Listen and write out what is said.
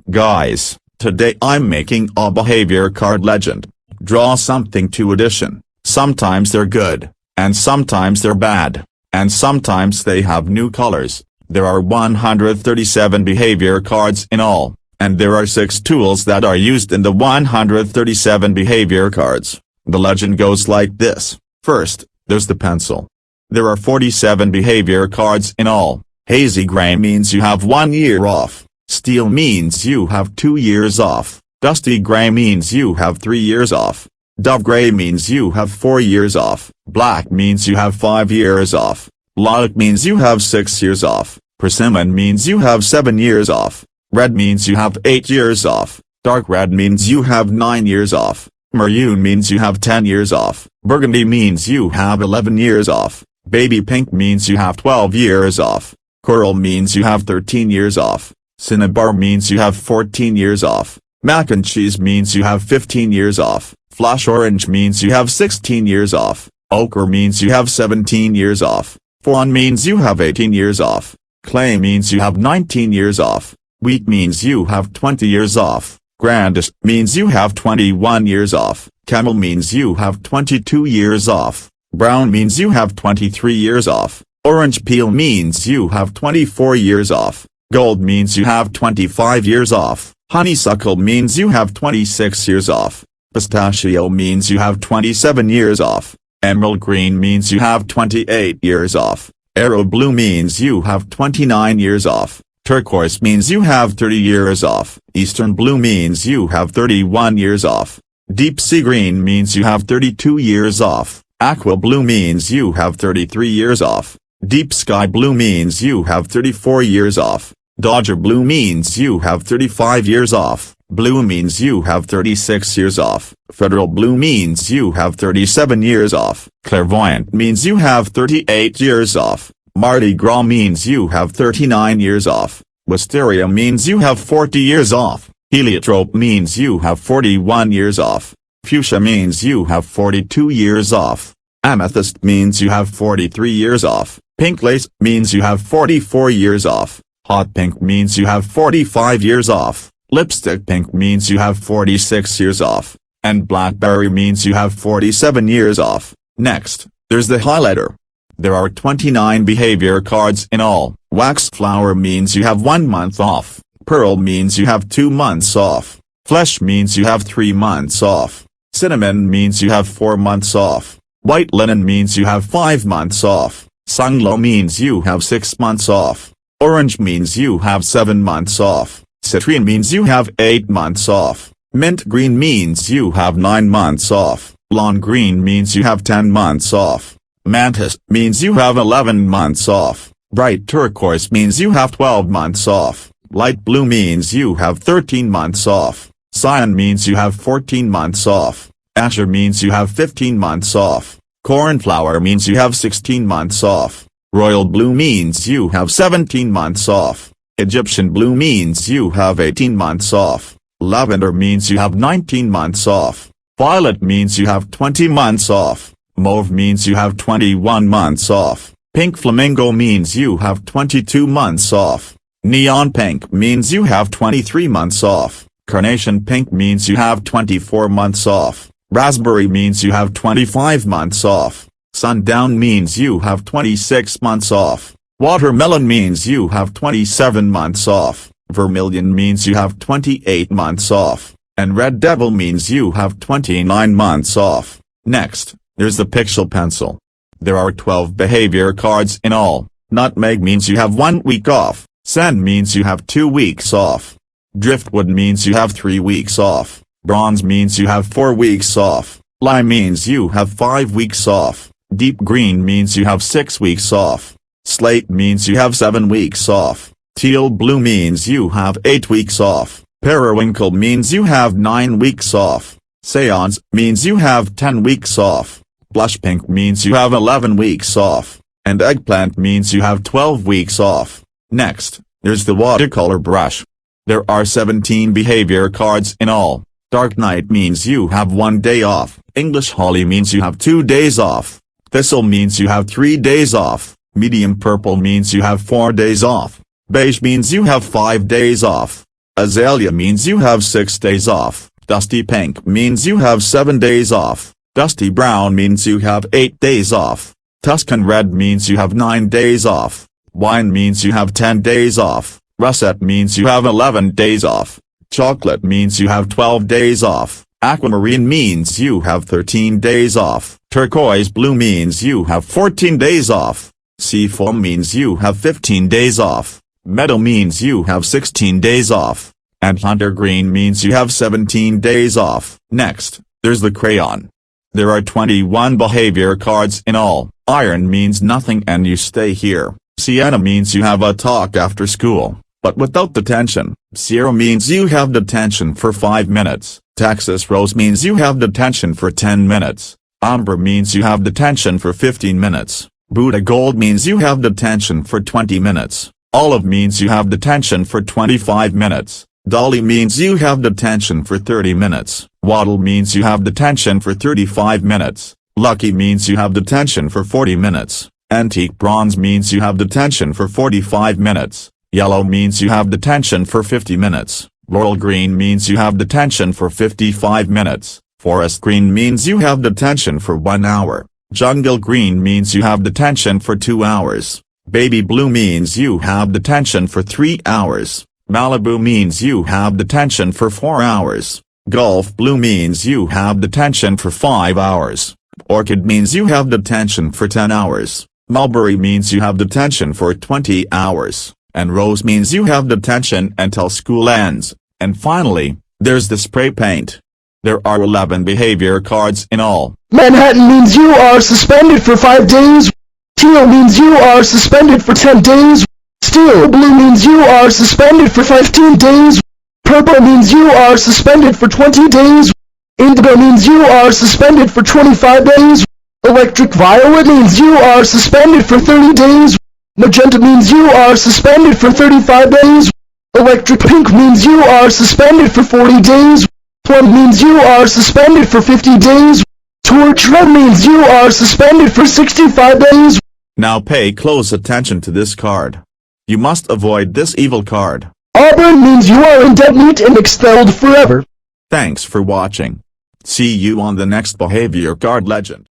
Guys, today I'm making a behavior card legend. Draw something to edition. Sometimes they're good, and sometimes they're bad, and sometimes they have new colors. There are 137 behavior cards in all, and there are 6 tools that are used in the 137 behavior cards. The legend goes like this. First, there's the pencil. There are 47 behavior cards in all. Hazy gray means you have 1 year off. Steel means you have 2 years off. Dusty gray means you have 3 years off. Dove gray means you have 4 years off. Black means you have 5 years off. Lilac means you have 6 years off. Persimmon means you have 7 years off. Red means you have 8 years off. Dark red means you have 9 years off. Maroon means you have 10 years off. Burgundy means you have 11 years off. Baby pink means you have 12 years off. Coral means you have 13 years off. Cinnabar means you have 14 years off. Mac and cheese means you have 15 years off. Flash orange means you have 16 years off. Ochre means you have 17 years off. Fawn means you have 18 years off. Clay means you have 19 years off. Wheat means you have 20 years off. Grandish means you have 21 years off. Camel means you have 22 years off. Brown means you have 23 years off. Orange peel means you have 24 years off. Gold means you have 25 years off. Honeysuckle means you have 26 years off. Pistachio means you have 27 years off. Emerald green means you have 28 years off. Arrow blue means you have 29 years off. Turquoise means you have 30 years off. Eastern blue means you have 31 years off. Deep sea green means you have 32 years off. Aqua blue means you have 33 years off. Deep sky blue means you have 34 years off. Dodger blue means you have 35 years off. Blue means you have 36 years off. Federal blue means you have 37 years off. Clairvoyant means you have 38 years off. Mardi Gras means you have 39 years off. Wisteria means you have 40 years off. Heliotrope means you have 41 years off. Fuchsia means you have 42 years off. Amethyst means you have 43 years off. Pink lace means you have 44 years off. Hot pink means you have 45 years off. Lipstick pink means you have 46 years off. And blackberry means you have 47 years off. Next, there's the highlighter. There are 29 behavior cards in all. Wax flower means you have 1 month off. Pearl means you have 2 months off. Flesh means you have 3 months off. Cinnamon means you have 4 months off. White linen means you have 5 months off. Sunglow means you have 6 months off. Orange means you have 7 months off. Citrine means you have 8 months off. Mint green means you have 9 months off. Lawn green means you have 10 months off. Mantis means you have 11 months off. Bright turquoise means you have 12 months off. Light blue means you have 13 months off. Cyan means you have 14 months off. Azure means you have 15 months off. Cornflower means you have 16 months off. Royal blue means you have 17 months off. Egyptian blue means you have 18 months off. Lavender means you have 19 months off. Violet means you have 20 months off. Mauve means you have 21 months off. Pink flamingo means you have 22 months off. Neon pink means you have 23 months off. Carnation pink means you have 24 months off. Raspberry means you have 25 months off. Sundown means you have 26 months off. Watermelon means you have 27 months off. Vermilion means you have 28 months off. And Red Devil means you have 29 months off. Next, there's the pixel pencil. There are 12 behavior cards in all. Nutmeg means you have 1 week off. Sand means you have 2 weeks off. Driftwood means you have 3 weeks off. Bronze means you have 4 weeks off. Lime means you have 5 weeks off. Deep green means you have 6 weeks off. Slate means you have 7 weeks off. Teal blue means you have 8 weeks off. Periwinkle means you have 9 weeks off. Seance means you have 10 weeks off. Blush pink means you have 11 weeks off. And eggplant means you have 12 weeks off. Next, there's the watercolor brush. There are 17 behavior cards in all. Dark night means you have 1 day off. English holly means you have 2 days off. Thistle means you have 3 days off. Medium purple means you have 4 days off. Beige means you have 5 days off. Azalea means you have 6 days off. Dusty pink means you have 7 days off. Dusty brown means you have 8 days off. Tuscan red means you have 9 days off. Wine means you have 10 days off. Russet means you have 11 days off. Chocolate means you have 12 days off. Aquamarine means you have 13 days off. Turquoise blue means you have 14 days off. Seafoam means you have 15 days off. Meadow means you have 16 days off. And hunter green means you have 17 days off. Next, there's the crayon. There are 21 behavior cards in all. Iron means nothing and you stay here. Sienna means you have a talk after school, but without detention. Sierra means you have detention for 5 minutes. Texas Rose means you have detention for 10 minutes. Amber means you have detention for 15 minutes. Buddha Gold means you have detention for 20 minutes. Olive means you have detention for 25 minutes. Dolly means you have detention for 30 minutes. Waddle means you have detention for 35 minutes. Lucky means you have detention for 40 minutes. Antique bronze means you have detention for 45 minutes. Yellow means you have detention for 50 minutes. Laurel green means you have detention for 55 minutes. Forest green means you have detention for 1 hour. Jungle green means you have detention for 2 hours. Baby blue means you have detention for 3 hours. Malibu means you have detention for 4 hours. Gulf blue means you have detention for 5 hours. Orchid means you have detention for 10 hours. Mulberry means you have detention for 20 hours. And rose means you have detention until school ends. And finally, there's the spray paint. There are 11 behavior cards in all. Manhattan means you are suspended for 5 days. Teal means you are suspended for 10 days. Steel blue means you are suspended for 15 days. Purple means you are suspended for 20 days. Indigo means you are suspended for 25 days. Electric violet means you are suspended for 30 days. Magenta means you are suspended for 35 days. Electric pink means you are suspended for 40 days. Plum means you are suspended for 50 days. Torch red means you are suspended for 65 days. Now pay close attention to this card. You must avoid this evil card. Auburn means you are indefinite and expelled forever. Thanks for watching. See you on the next behavior card legend.